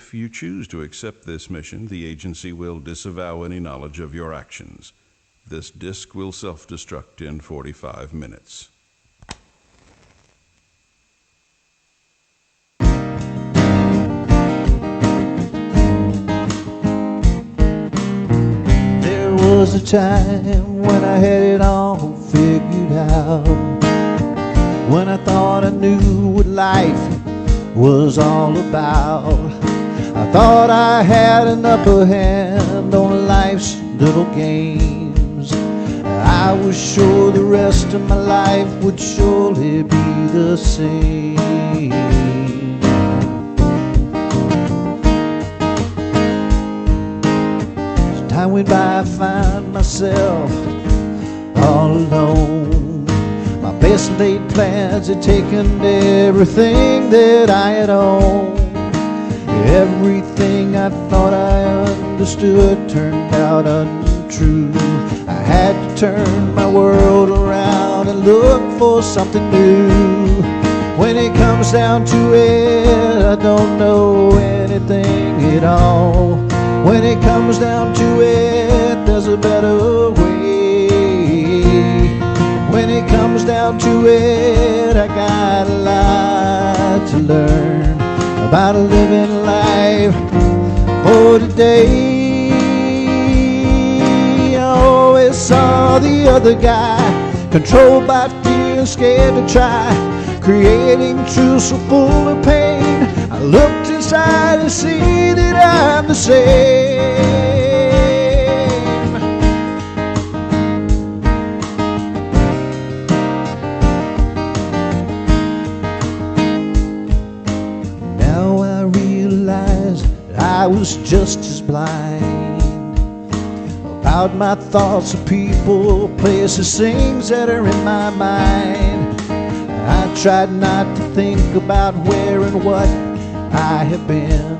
If you choose to accept this mission, the agency will disavow any knowledge of your actions. This disk will self-destruct in 45 minutes. There was a time when I had it all figured out, when I thought I knew what life was all about. I thought I had an upper hand on life's little games. I was sure the rest of my life would surely be the same. As time went by, I find myself all alone. My best laid plans had taken everything that I had owned. Everything I thought I understood turned out untrue. I had to turn my world around and look for something new. When it comes down to it, I don't know anything at all. When it comes down to it, there's a better way. When it comes down to it, I got a lot to learn about living life for today. I always saw the other guy, controlled by fear and scared to try, creating truths so full of pain. I looked inside and see that I'm the same. I was just as blind about my thoughts of people, places, things that are in my mind. I tried not to think about where and what I have been.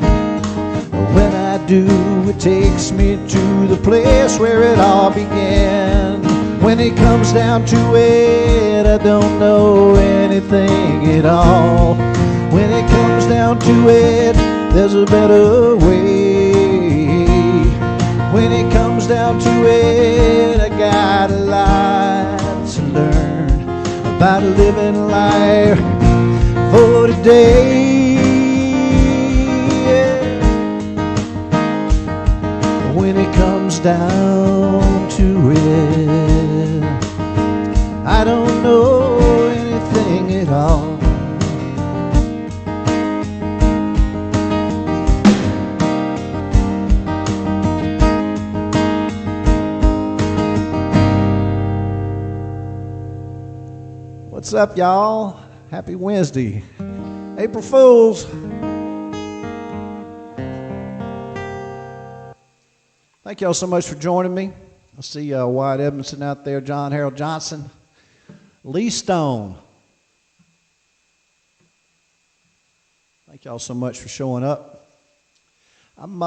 When I do, it takes me to the place where it all began. When it comes down to it, I don't know anything at all. When it comes down to it, there's a better way. When it comes down to it, I got a lot to learn about living life for today. When it comes down to it, I don't know anything at all. What's up, y'all? Happy Wednesday. April Fools. Thank y'all so much for joining me. I see Wyatt Edmondson out there, John Harold Johnson, Lee Stone. Thank y'all so much for showing up. I'm,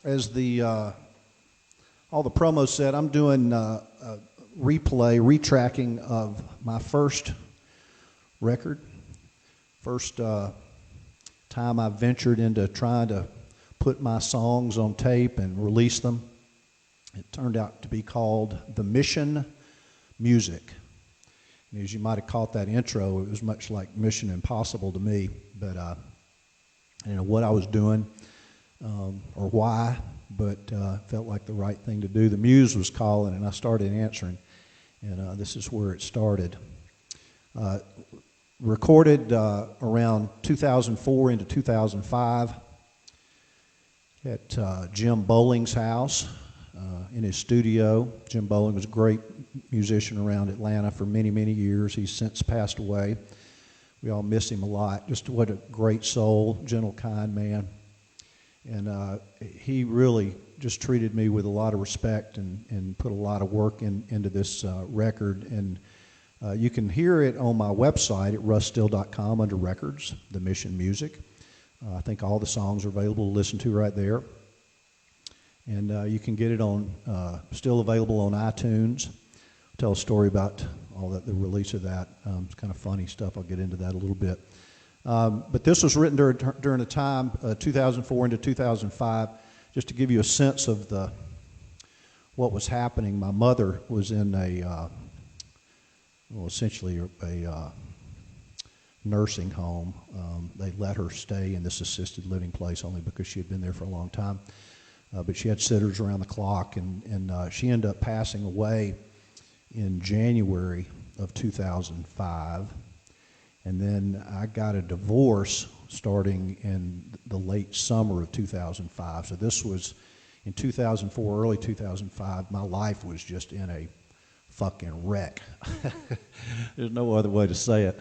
as the all the promos said, I'm doing a retracking of my first record. First time I ventured into trying to put my songs on tape and release them. It turned out to be called The Mission Music. And as you might have caught that intro, it was much like Mission Impossible to me, but I didn't know what I was doing or why, but felt like the right thing to do. The Muse was calling, and I started answering, and this is where it started. Recorded around 2004 into 2005 at Jim Bowling's house in his studio. Jim Bowling was a great musician around Atlanta for many, many years. He's since passed away. We all miss him a lot. Just what a great soul, gentle, kind man. And he really just treated me with a lot of respect and put a lot of work into this record. And you can hear it on my website at russstill.com under Records, The Mission Music. I think all the songs are available to listen to right there. And you can get it on, still available on iTunes. I'll tell a story about all that, the release of that. It's kind of funny stuff. I'll get into that a little bit. But this was written during the time, 2004 into 2005, just to give you a sense of what was happening. My mother was in essentially a nursing home. They let her stay in this assisted living place only because she had been there for a long time. But she had sitters around the clock, and she ended up passing away in January of 2005. And then I got a divorce starting in the late summer of 2005. So this was in 2004, early 2005. My life was just in a fucking wreck. There's no other way to say it.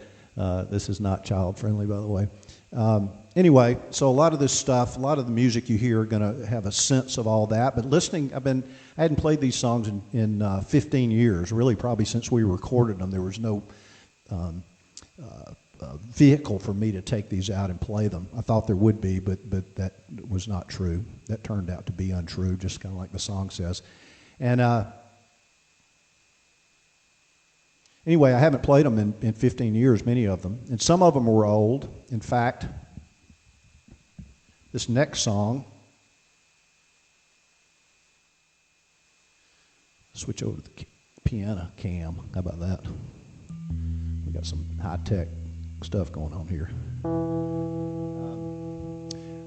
This is not child friendly, by the way. Anyway, so a lot of this stuff, a lot of the music you hear are going to have a sense of all that. But listening, I hadn't played these songs in 15 years, really probably since we recorded them. There was no vehicle for me to take these out and play them. I thought there would be, but that was not true. That turned out to be untrue, just kind of like the song says. And anyway, I haven't played them in 15 years, many of them. And some of them were old. In fact, this next song, switch over to the piano cam. How about that? We got some high-tech stuff going on here.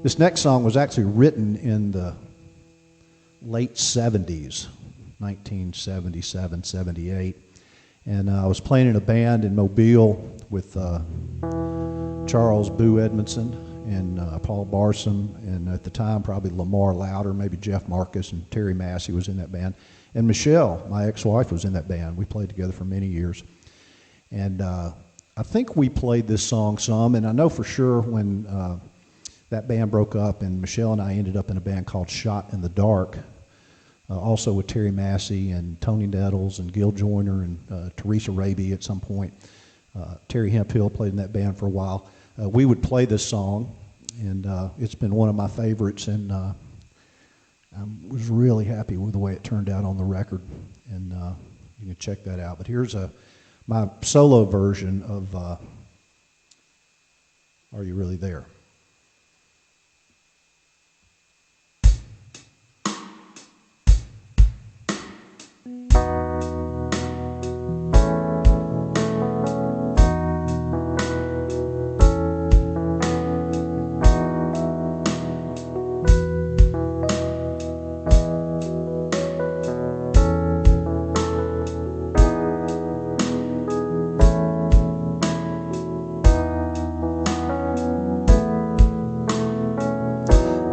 This next song was actually written in the late 70s, 1977, 78. And I was playing in a band in Mobile with Charles Boo Edmondson and Paul Barsom, and at the time probably Lamar Louder, maybe Jeff Marcus, and Terry Massey was in that band. And Michelle, my ex-wife, was in that band. We played together for many years. And I think we played this song some, and I know for sure when that band broke up and Michelle and I ended up in a band called Shot in the Dark, also with Terry Massey and Tony Nettles and Gil Joyner and Teresa Raby at some point. Terry Hemphill played in that band for a while. We would play this song, and it's been one of my favorites, and I was really happy with the way it turned out on the record, and you can check that out. But here's my solo version of Are You Really There?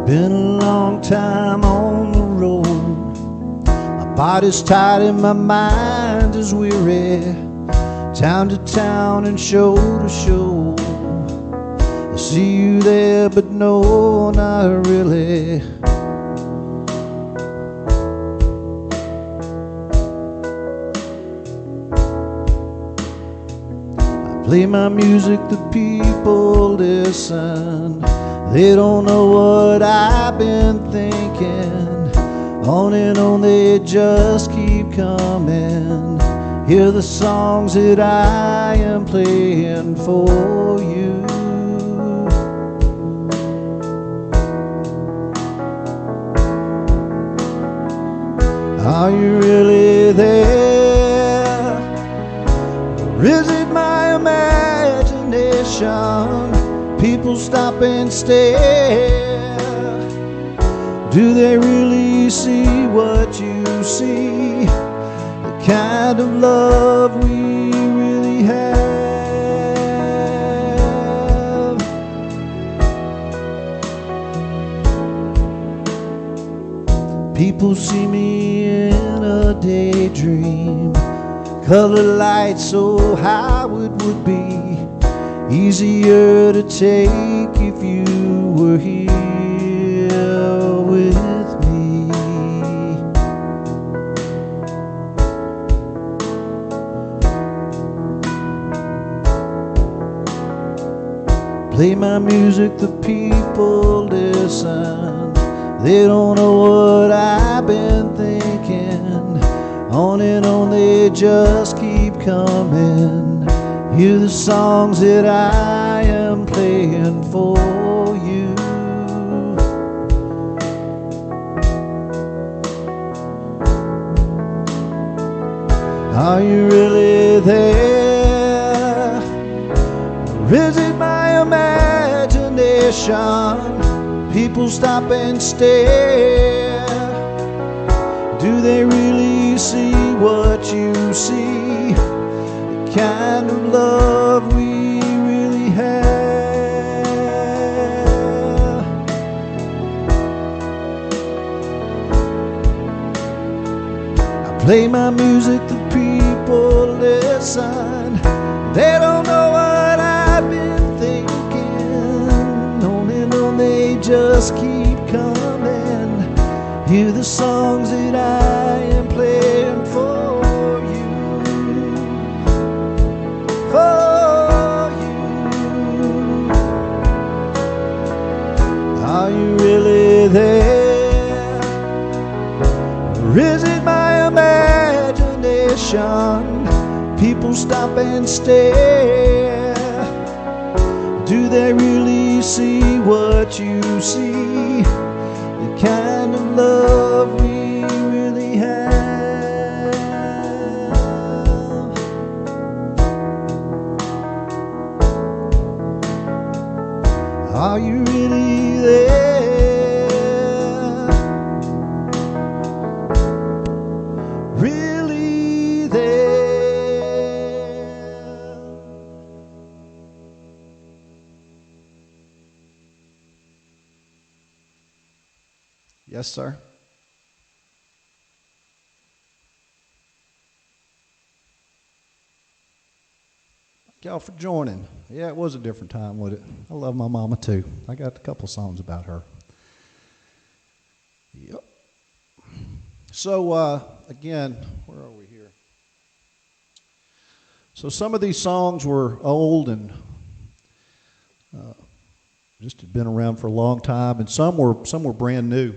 Been a long time on the road. My body's tired and my mind is weary. Town to town and show to show. I see you there, but no, not really. I play my music, the people listen. They don't know what I've been thinking. On and on they just keep coming. Hear the songs that I am playing for you. Are you really there? Or is it my imagination? People stop and stare. Do they really see what you see? The kind of love we really have. People see me in a daydream. Color lights so how it would be. Easier to take if you were here with me. Play my music, the people listen. They don't know what I've been thinking. On and on they just keep coming. Hear the songs that I am playing praying for you. Are you really there? Or is it my imagination? People stop and stare. Do they really see what you see? The kind of love we really have. I play my music, the people listen. They don't know what I've been thinking. Only know they just keep coming. Hear the songs that I am playing for you. For you. Are you really there? Or is it my imagination? People stop and stare. Do they really see what you see? The kind of love we really have. Are you really there? Really there? Yes, sir. Thank y'all for joining. Yeah, it was a different time with it. I love my mama too. I got a couple songs about her. Yep. So, again, where are we here? So some of these songs were old and just had been around for a long time, and some were brand new.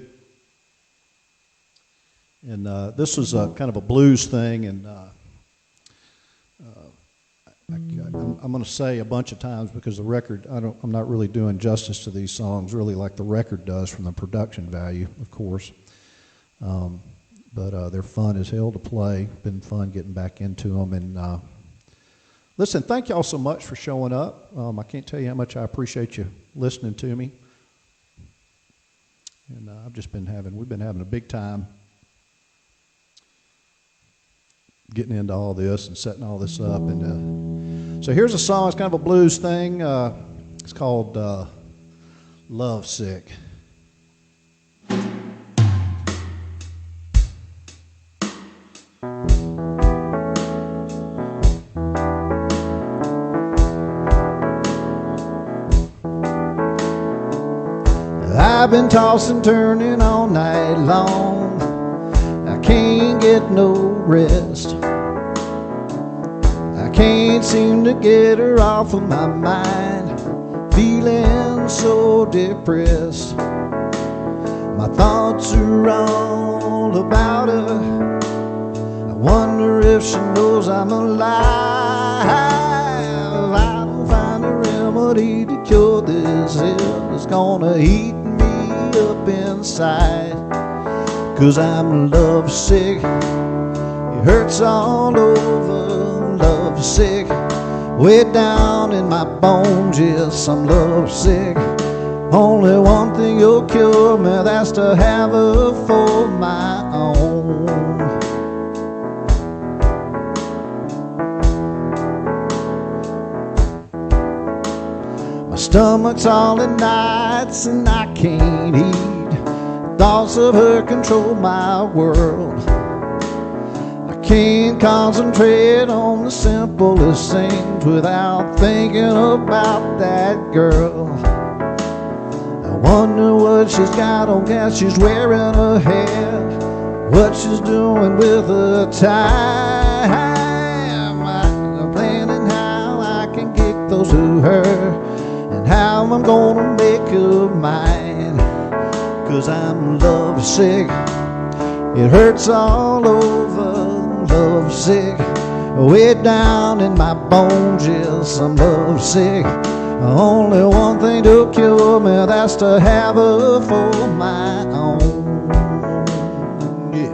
And this was kind of a blues thing, and I'm going to say a bunch of times because the record, I'm not really doing justice to these songs, really like the record does from the production value, of course. But they're fun as hell to play. Been fun getting back into them. And listen, thank y'all so much for showing up. I can't tell you how much I appreciate you listening to me. And we've been having a big time getting into all this and setting all this up. And so here's a song. It's kind of a blues thing. It's called Love Sick. I've been tossing, turning all night long. I can't get no rest. I can't seem to get her off of my mind. Feeling so depressed. My thoughts are all about her. I wonder if she knows I'm alive. I don't find a remedy to cure this ill. It's gonna eat me up inside. 'Cause I'm lovesick. It hurts all over. Lovesick. Way down in my bones. Yes, I'm lovesick. Only one thing will cure me. That's to have her for my own. My stomach's all in knots and I can't eat. Thoughts of her control my world. I can't concentrate on the simplest things without thinking about that girl. I wonder what she's got on, guess she's wearing her hair. What she's doing with her time. I'm planning how I can get close to her and how I'm gonna make her mine. 'Cause I'm lovesick. It hurts all over. Lovesick. Way down in my bones. Yes, I'm lovesick. Only one thing to cure me, that's to have her for my own. Yeah.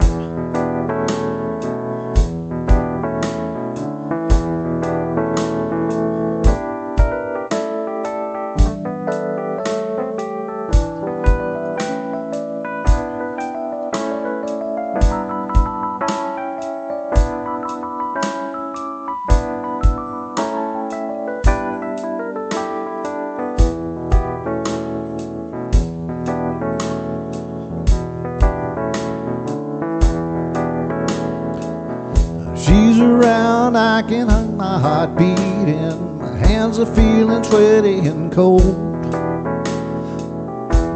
She's around, I can hear my heart beating. My hands are feeling sweaty and cold.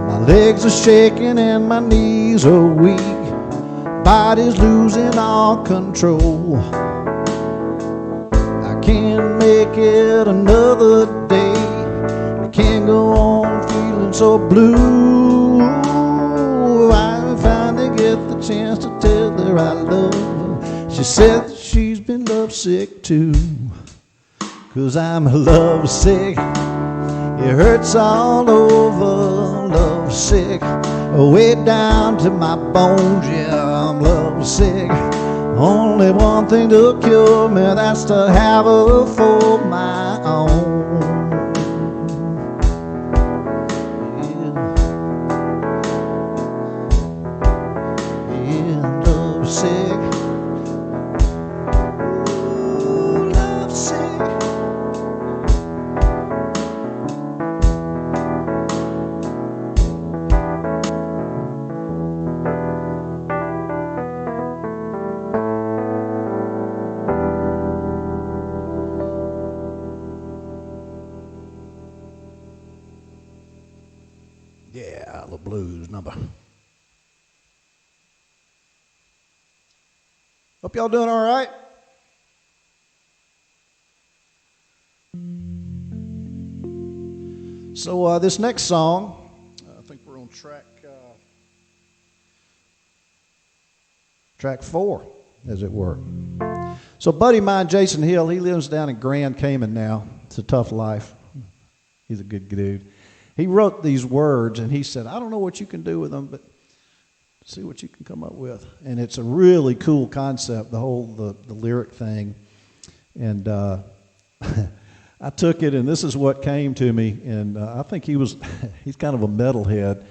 My legs are shaking and my knees are weak. Body's losing all control. I can't make it another day. I can't go on feeling so blue. I finally get the chance to tell her I love her. She said that she's been lovesick too. 'Cause I'm lovesick. It hurts all over, lovesick. Way down to my bones, yeah, I'm lovesick. Only one thing to cure me, that's to have her for my own. Yeah, yeah, lovesick. Ooh, lovesick. Yeah, the blues number. Hope y'all doing all right. So this next song, I think we're on track 4, as it were. So a buddy of mine, Jason Hill, he lives down in Grand Cayman now. It's a tough life. He's a good dude. He wrote these words, and he said, I don't know what you can do with them, but see what you can come up with. And it's a really cool concept, the whole the lyric thing. And I took it, and this is what came to me. And I think he's kind of a metalhead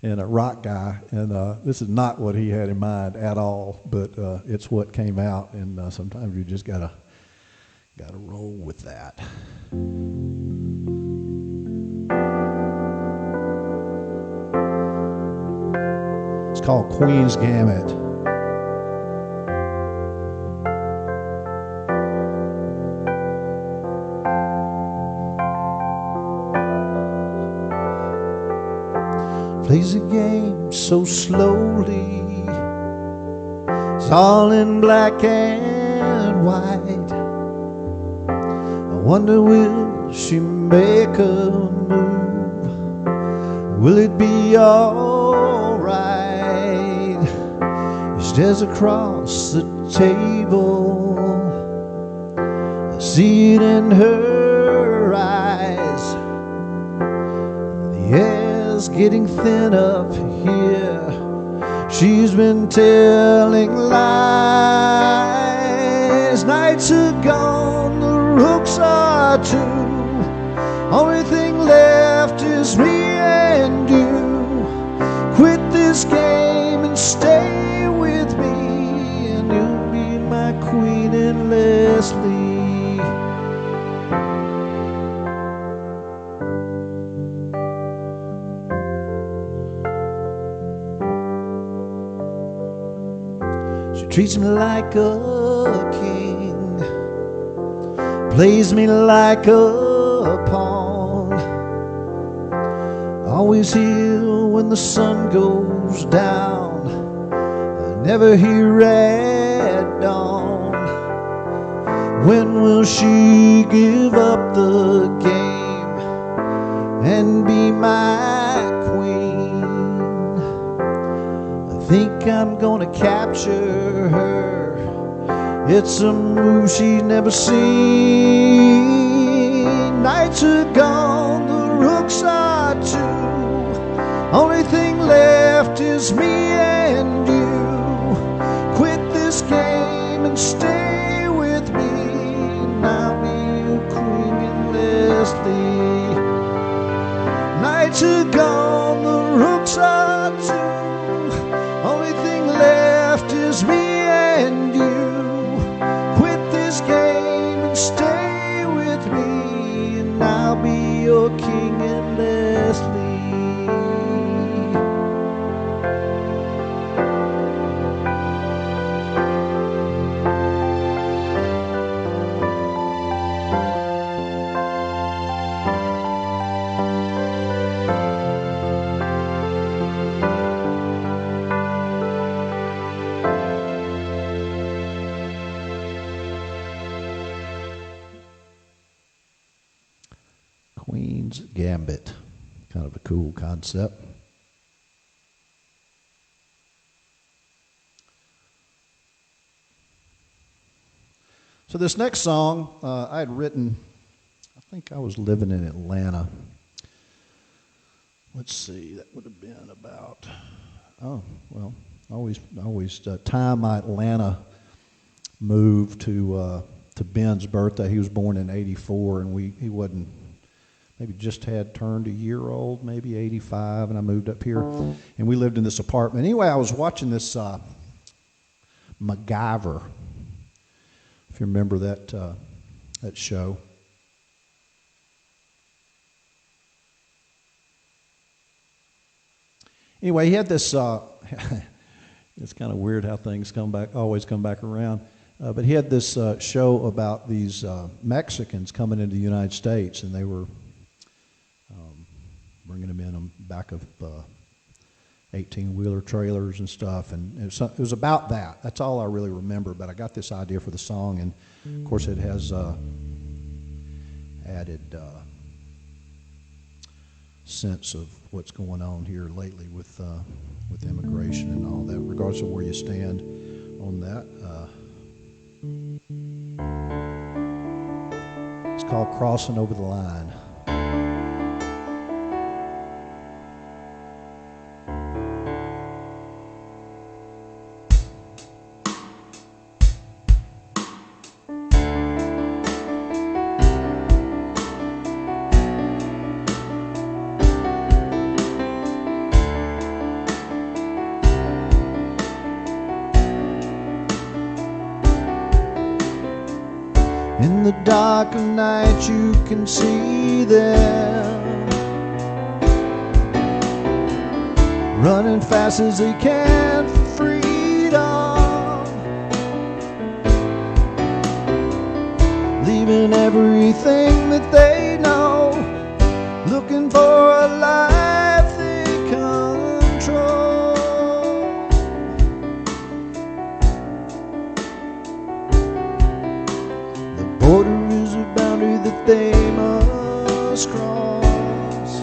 and a rock guy. And this is not what he had in mind at all, but it's what came out. And sometimes you just gotta roll with that. It's called Queen's Gambit. Plays a game so slowly. It's all in black and white. I wonder, will she make a move? Will it be all right? He stares across the table. I see it in her eyes. The air's getting thin up here. She's been telling lies. Nights are gone, the rooks are too. Only thing left is me and you. Quit this game and stay with me, and you'll be my queen endlessly. She treats me like a king, plays me like a pawn. Always here when the sun goes down, I never hear at dawn. When will she give up the game and be my queen? I think I'm gonna capture her. It's a move she's never seen. Nights are gone, rooks are too. Only thing left is me and you. Quit this game and stay with me, and I'll be your Queen and Leslie. Nights are gone, the rooks are too. Only thing left is me and you. Quit this game and stay with me, and I'll be your King and Leslie. Queen's Gambit, kind of a cool concept. So this next song I had written, I think I was living in Atlanta. Let's see, that would have been about, always time my Atlanta moved to Ben's birthday. He was born in '84, and he wasn't, maybe just had turned a year old, maybe 85, and I moved up here, and we lived in this apartment. Anyway, I was watching this MacGyver, if you remember that show. Anyway, he had this, it's kind of weird how things always come back around. But he had this show about these Mexicans coming into the United States, and they were bringing them in on back of 18-wheeler trailers and stuff. And it was about that. That's all I really remember. But I got this idea for the song, and of course it has added sense of what's going on here lately with immigration and all that, regardless of where you stand on that. It's called Crossing Over the Line. In the dark of night you can see them running fast as they can for freedom, leaving everything that they know, looking for a life they control. Border is a boundary that they must cross.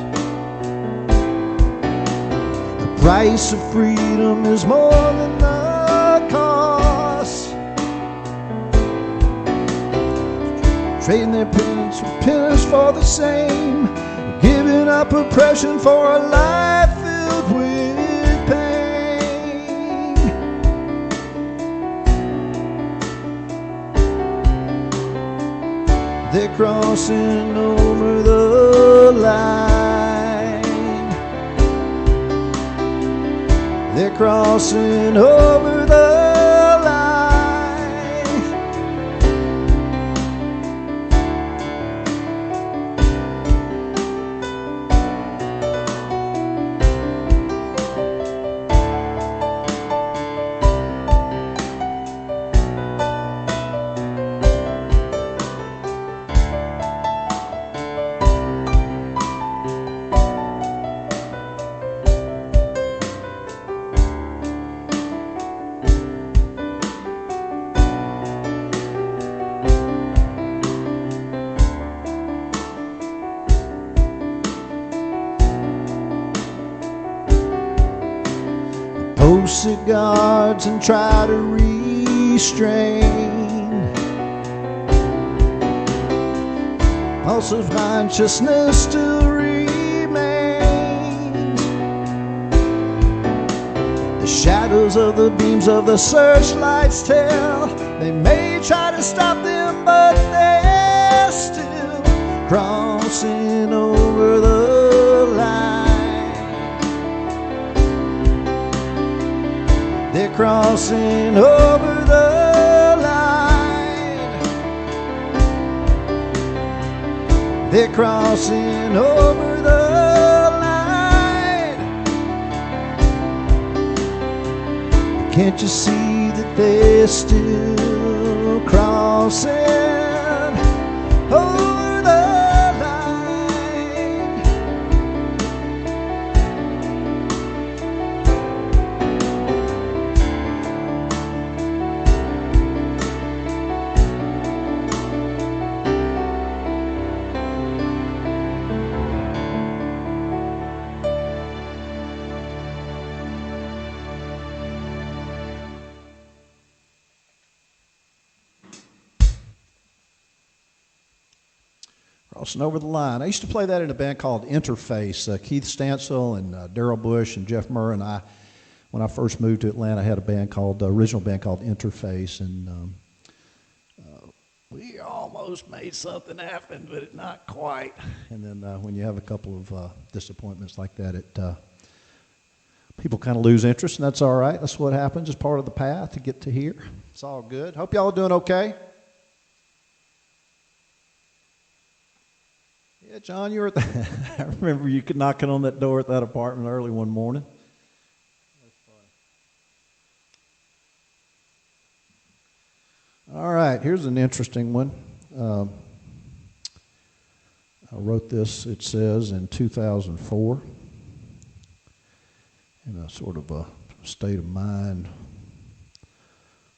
The price of freedom is more than the cost. Trading their penance for penance for the same, giving up oppression for a life filled with pain. They're crossing over the line. They're crossing over the line. Post cigars and try to restrain pulse of consciousness still remains. shadows of the beams of the searchlights tell. They may try to stop them, but they're still crossing over the line. They're crossing over the line. They're crossing over the line. Can't you see that they're still crossing over the line? Crossing over the line. I used to play that in a band called Interface. Keith Stansel and Daryl Bush and Jeff Murr and I, when I first moved to Atlanta, had a band called, original band called Interface, and we almost made something happen, but not quite. And then when you have a couple of disappointments like that, people kind of lose interest, and that's all right. That's what happens. It's part of the path to get to here. It's all good. Hope y'all are doing okay. Yeah, John, you were at the I remember you knocking on that door at that apartment early one morning. That's funny. All right, here's an interesting one. I wrote this, it says, in 2004, in a sort of a state of mind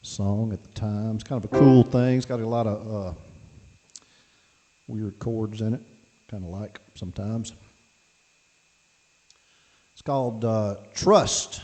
song at the time. It's kind of a cool thing. It's got a lot of weird chords in it. Kind of like sometimes. It's called Trust.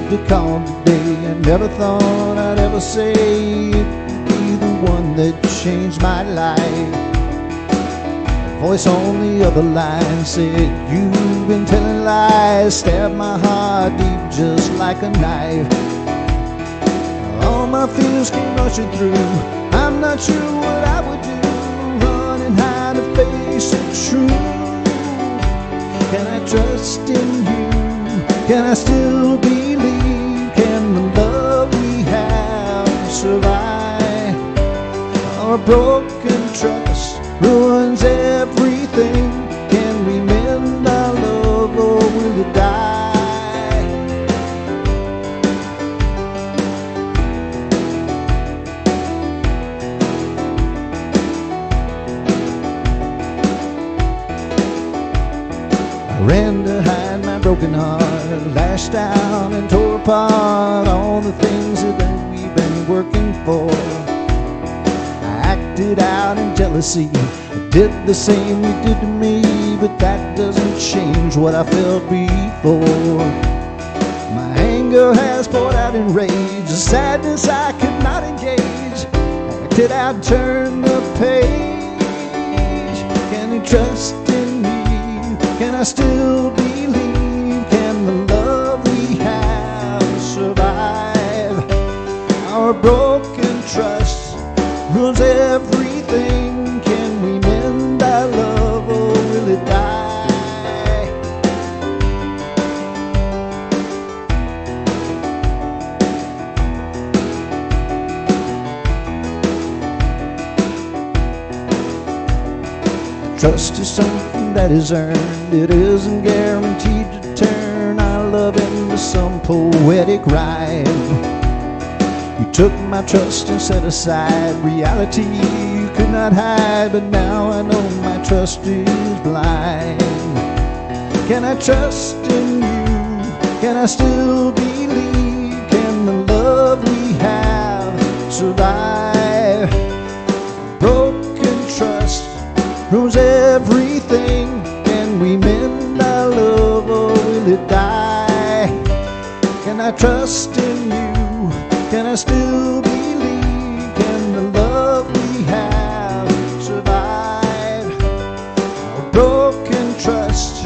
The call today, and never thought I'd ever say it'd be the one that changed my life. A voice on the other line said, "You've been telling lies," stabbed my heart deep just like a knife. All my fears came rushing through. I'm not sure what I would do, run and hide to face the truth. Can I trust in you? Can I still believe? Can the love we have survive? Our broken trust ruins everything. Can we mend our love, or will it die? I ran to hide my broken heart, lashed out and tore apart all the things that we've been working for. I acted out in jealousy, I did the same you did to me, but that doesn't change what I felt before. My anger has poured out in rage, a sadness I could not engage. I acted out, turned the page. Can you trust in me? Can I still believe? Can the love we have survive? Our broken trust ruins everything. Can we mend our love, or will it die? Trust is something that is earned. It isn't guaranteed to turn our love into some poetic rhyme. You took my trust and set aside reality you could not hide, but now I know my trust is blind. Can I trust in you? Can I still believe? Can the love we have survive? Broken ruins everything. Can we mend our love or will it die? Can I trust in you? Can I still believe? Can the love we have survive? A broken trust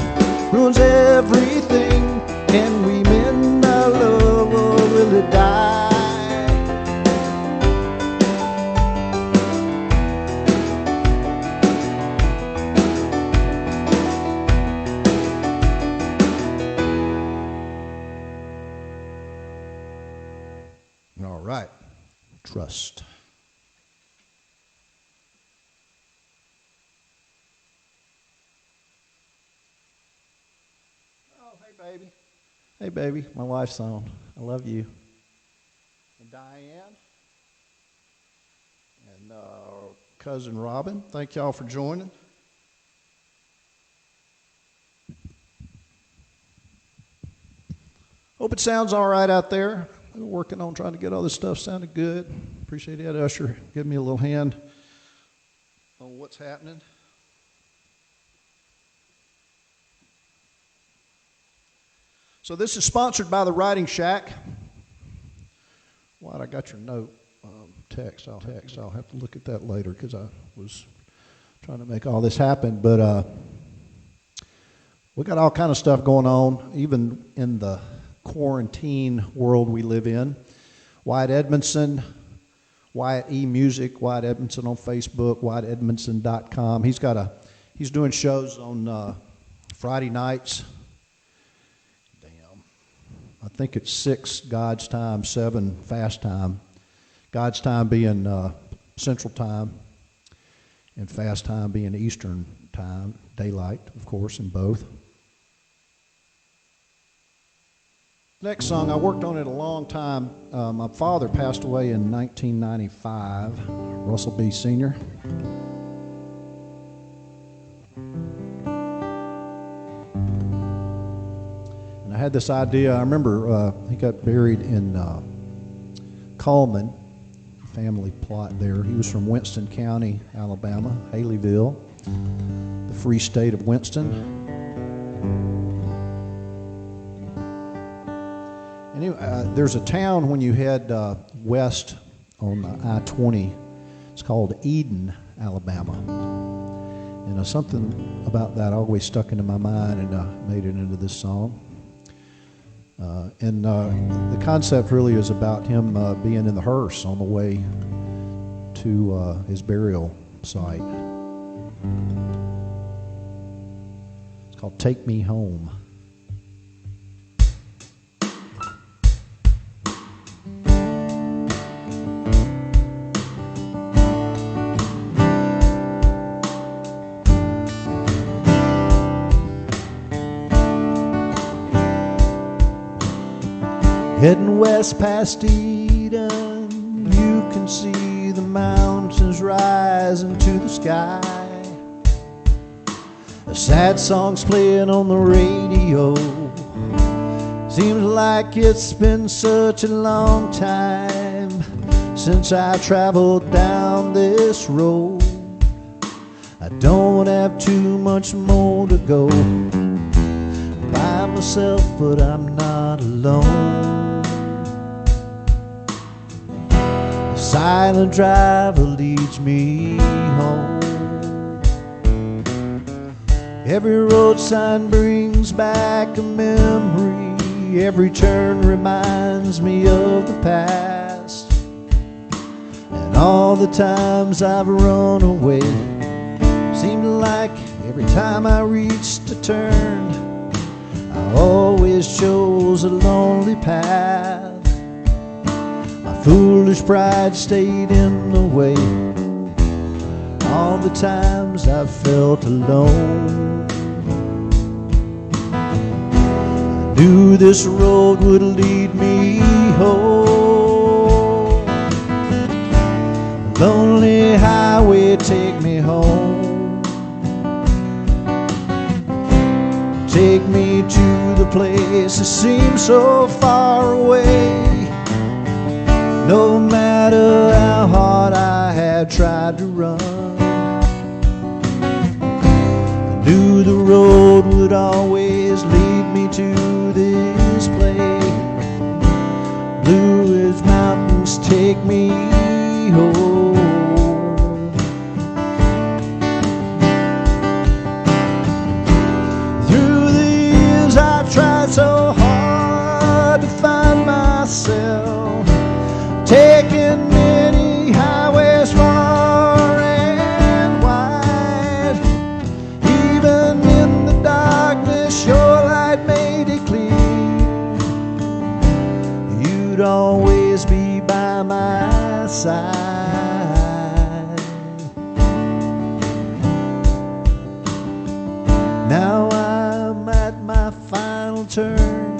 ruins everything. Can we mend our love or will it die? All right, trust. Oh, hey, baby. Hey, baby, my wife's on. I love you. And Diane. And cousin Robin, thank y'all for joining. Hope it sounds all right out there. We're working on trying to get all this stuff sounded good. Appreciate Ed Usher giving me a little hand on what's happening. So this is sponsored by the Writing Shack. Wyatt, I got your note, text. I'll have to look at that later because I was trying to make all this happen. But we got all kind of stuff going on, even in the quarantine world we live in. Wyatt Edmondson, Wyatt E Music, Wyatt Edmondson on Facebook, WyattEdmondson.com. He's doing shows on Friday nights. I think it's 6 God's time, 7 fast time. God's time being Central Time, and fast time being Eastern Time, daylight, of course, in both. Next song, I worked on it a long time. My father passed away in 1995, Russell B. Sr. And I had this idea. I remember he got buried in Coleman, family plot there. He was from Winston County, Alabama, Haleyville, the free state of Winston. Anyway, there's a town when you head west on I-20. It's called Eden, Alabama. And something about that always stuck into my mind and made it into this song. And the concept really is about him being in the hearse on the way to his burial site. It's called Take Me Home. Heading west past Eden, you can see the mountains rising to the sky. A sad song's playing on the radio. Seems like it's been such a long time since I traveled down this road. I don't have too much more to go. By myself, but I'm not alone. Silent driver leads me home. Every road sign brings back a memory. Every turn reminds me of the past. And all the times I've run away seemed like every time I reached a turn, I always chose a lonely path. Foolish pride stayed in the way. All the times I felt alone, I knew this road would lead me home. A lonely highway, take me home. Take me to the place that seems so far away. No matter how hard I had tried to run, road would always lead me to this place. Blue as mountains take me home. Through the years I tried so hard to find myself, taking many highways far and wide. Even in the darkness, your light made it clear. You'd always be by my side. Now I'm at my final turn.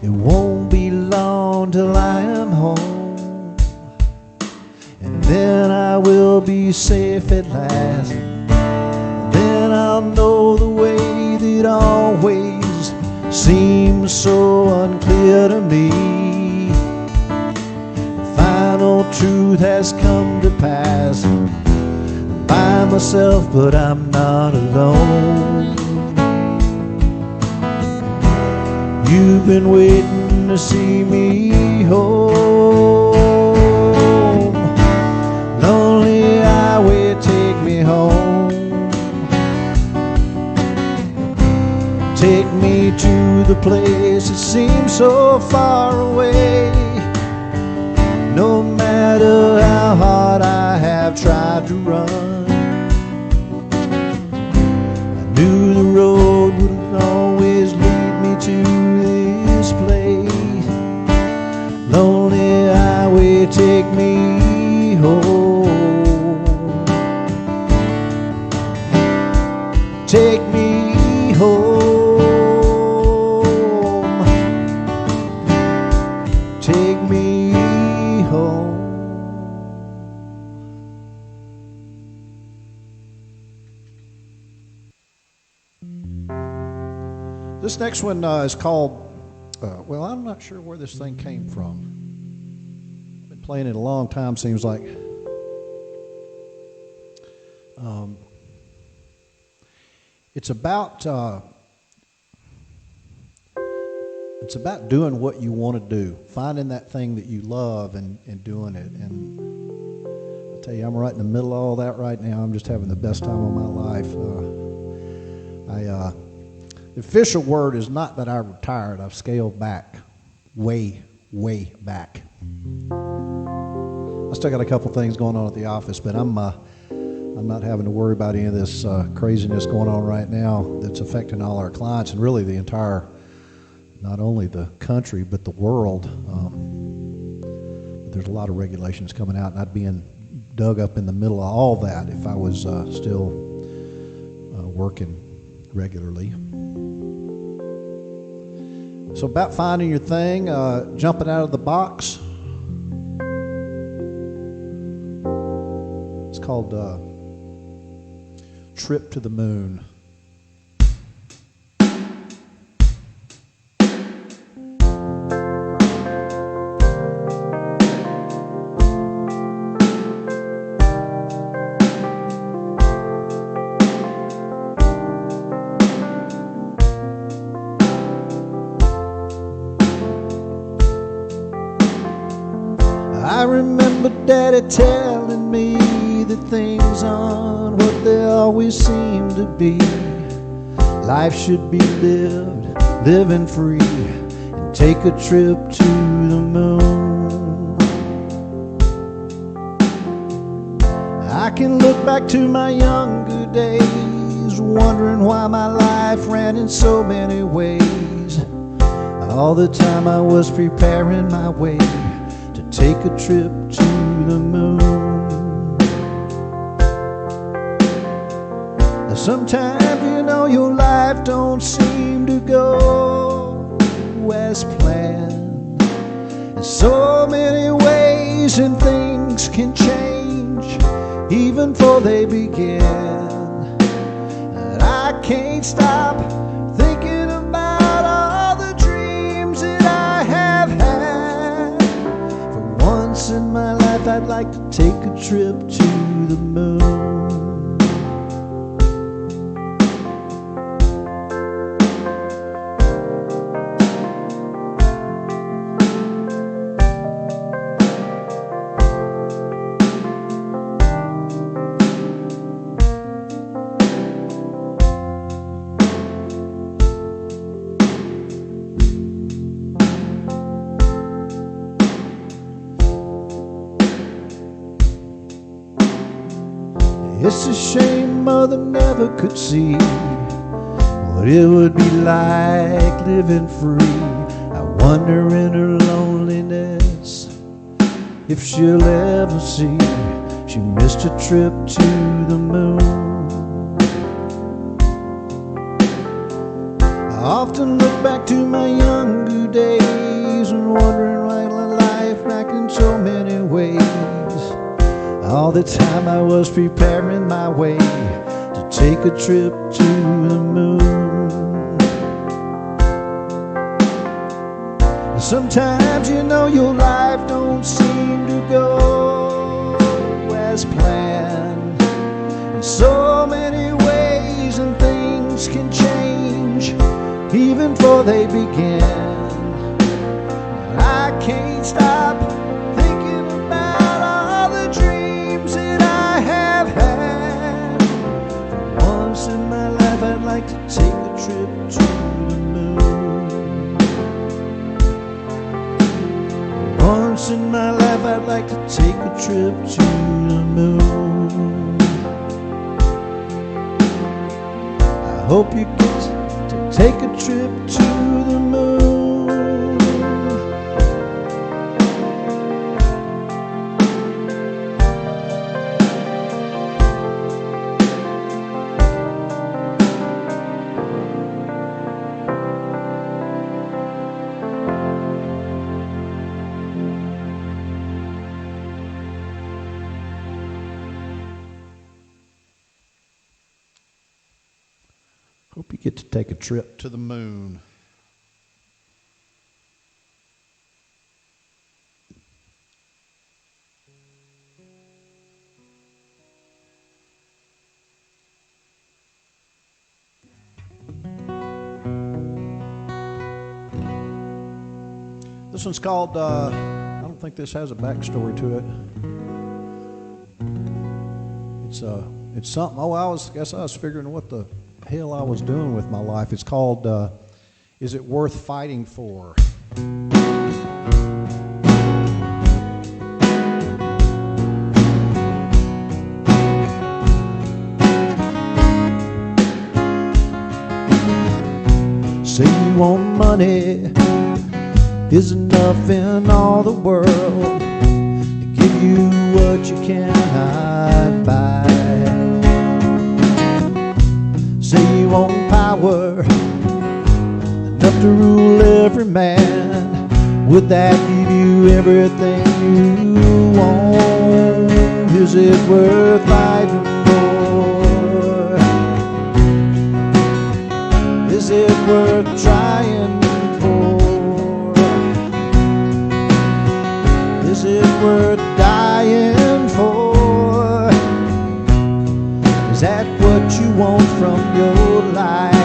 It won't be long till I am home, and then I will be safe at last. Then I'll know the way that always seems so unclear to me. The final truth has come to pass. I'm by myself, but I'm not alone. You've been waiting to see me home. Lonely highway, take me home. Take me to the place that seems so far away. No matter how hard I have tried to run, I knew the road wouldn't always lead me to this place. Lonely highway, take me home. Take me home. Take me home. This next one is called, well, I'm not sure where this thing came from. I've been playing it a long time, seems like. It's about doing what you want to do, finding that thing that you love and doing it. And I tell you, I'm right in the middle of all that right now. I'm just having the best time of my life. The official word is not that I've retired. I've scaled back, way back. I still got a couple things going on at the office, but I'm not having to worry about any of this craziness going on right now that's affecting all our clients and really the entire, not only the country, but the world. But there's a lot of regulations coming out, and I'd be dug up in the middle of all that if I was still working regularly. So about finding your thing, jumping out of the box. It's called Trip to the Moon. I remember Daddy telling me that things aren't what they always seem to be. Life should be lived, living free, and take a trip to the moon. I can look back to my younger days, wondering why my life ran in so many ways. All the time I was preparing my way to take a trip to the moon. Sometimes you know your life don't seem to go as planned. In so many ways and things can change even before they begin. And I can't stop thinking about all the dreams that I have had. For once in my life I'd like to take a trip to the moon. mother never could see what it would be like living free. I wonder in her loneliness if she'll ever see she missed a trip to the moon. I often look back to my younger days and wondering why my life back in so many ways. All the time I was preparing my way to take a trip to the moon. Sometimes you know your life don't seem to go as planned in so many ways, and things can change even before they begin. I can't stop thinking about all the dreams that I have had. For once in my life I'd like to take a trip to the moon. Once in my life I'd like to take a trip to the moon. I hope you get to take a trip to the moon. Hope you get to take a trip to the moon. This one's called, I don't think this has a backstory to it. It's something, I guess I was figuring what the hell I was doing with my life. It's called, Is It Worth Fighting For? Say you want money, is enough in all the world to give you what you cannot buy. Say you want power, enough to rule every man. Would that give you everything you want? Is it worth fighting for? Is it worth trying for? Is it worth dying for? Is that what you want from your life?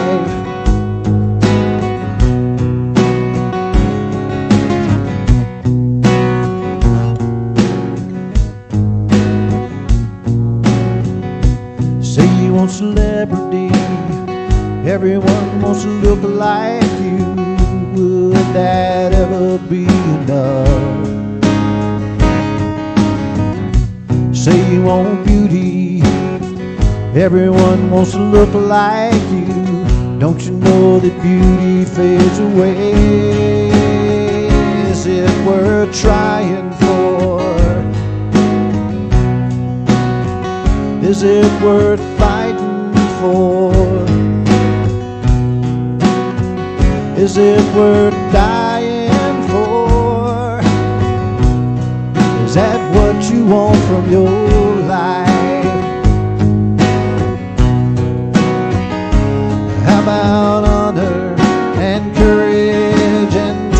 Say you want celebrity, everyone wants to look like you. Would that ever be enough? Say you want beauty, everyone wants to look like you. Don't you know that beauty fades away? Is it worth trying for? Is it worth fighting for? Is it worth dying for? Is that what you want from your life? How about honor and courage and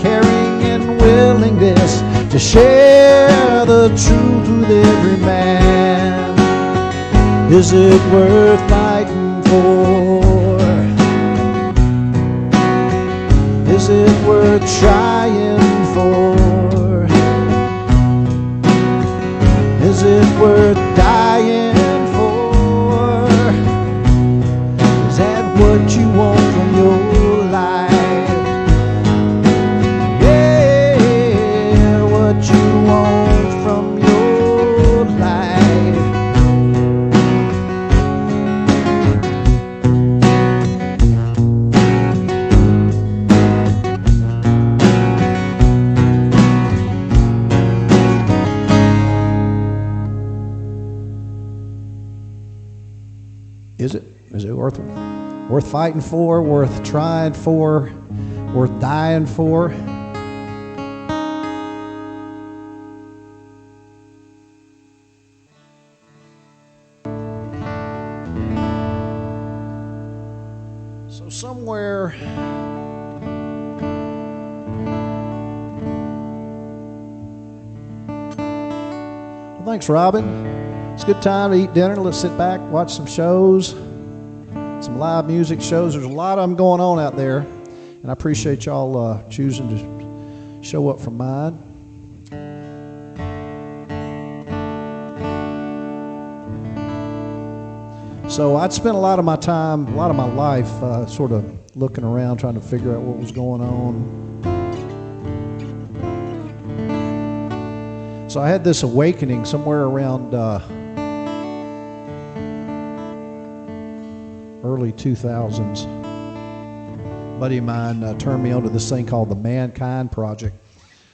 caring and willingness to share the truth with every man? Is it worth fighting for? Is it worth trying for? Is it worth dying for? Is that what you want from your life? Yeah, what you want from your life. Worth fighting for, worth trying for, worth dying for. So somewhere well, thanks, Robin. It's a good time to eat dinner. Let's sit back, watch some shows, some live music shows. There's a lot of them going on out there, and I appreciate y'all choosing to show up for mine. So I'd spent a lot of my time, a lot of my life sort of looking around, trying to figure out what was going on. So I had this awakening somewhere around early 2000s. A buddy of mine turned me onto this thing called the Mankind Project.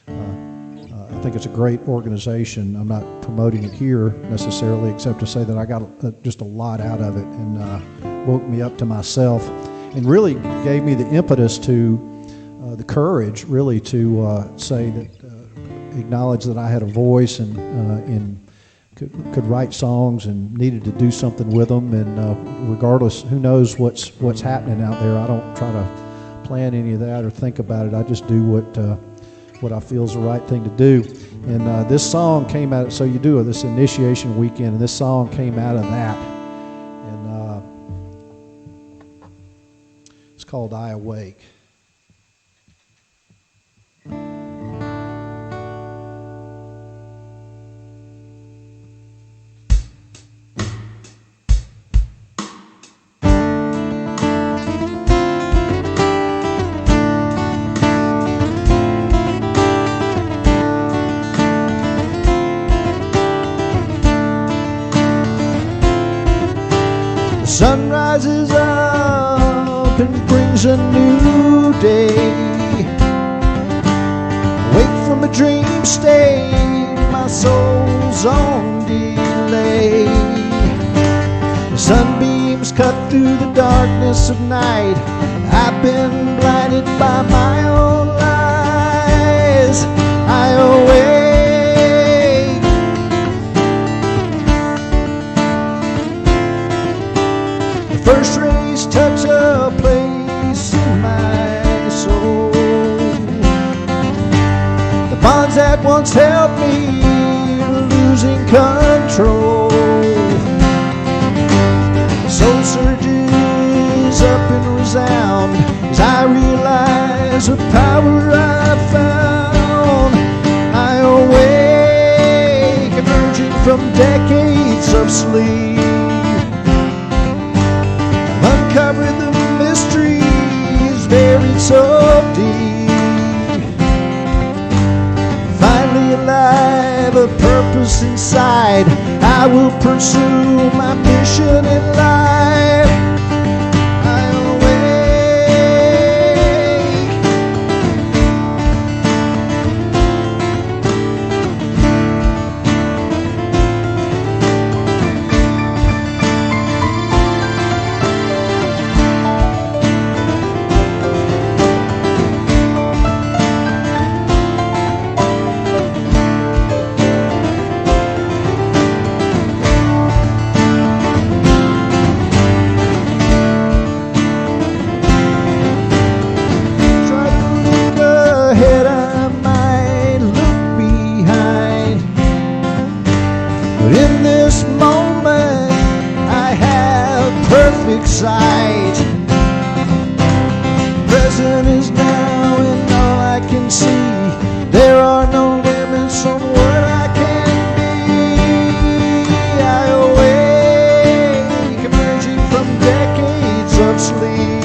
I think it's a great organization. I'm not promoting it here necessarily, except to say that I got just a lot out of it, and woke me up to myself, and really gave me the impetus to, the courage really to say that, acknowledge that I had a voice and could write songs and needed to do something with them. And regardless, who knows what's happening out there, I don't try to plan any of that or think about it. I just do what I feel is the right thing to do. And this song came out, so you do this initiation weekend, and this song came out of that. And it's called I Awake. The sun rises up and brings a new day. Wake from a dream state, my soul's on delay. The sunbeams cut through the darkness of night. I've been blinded by my own lies. I awake. First rays touch a place in my soul. The bonds that once held me are losing control. The soul surges up and resound as I realize the power I found. I awake, emerging from decades of sleep. Uncover the mysteries buried so deep. Finally alive, a purpose inside. I will pursue my mission in life. I sight. Present is now, and all I can see. There are no limits on what I can be. I awake, emerging from decades of sleep.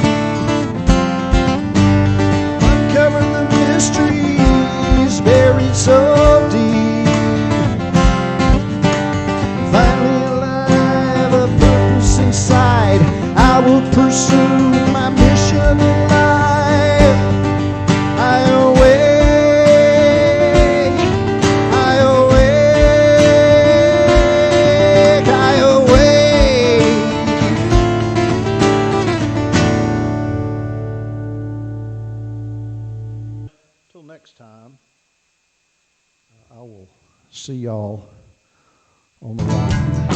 Uncover the mysteries buried so deep. Finally alive, a purpose inside. I will pursue my mission in life. I awake, I awake, I awake. next time, I will see y'all on the ride.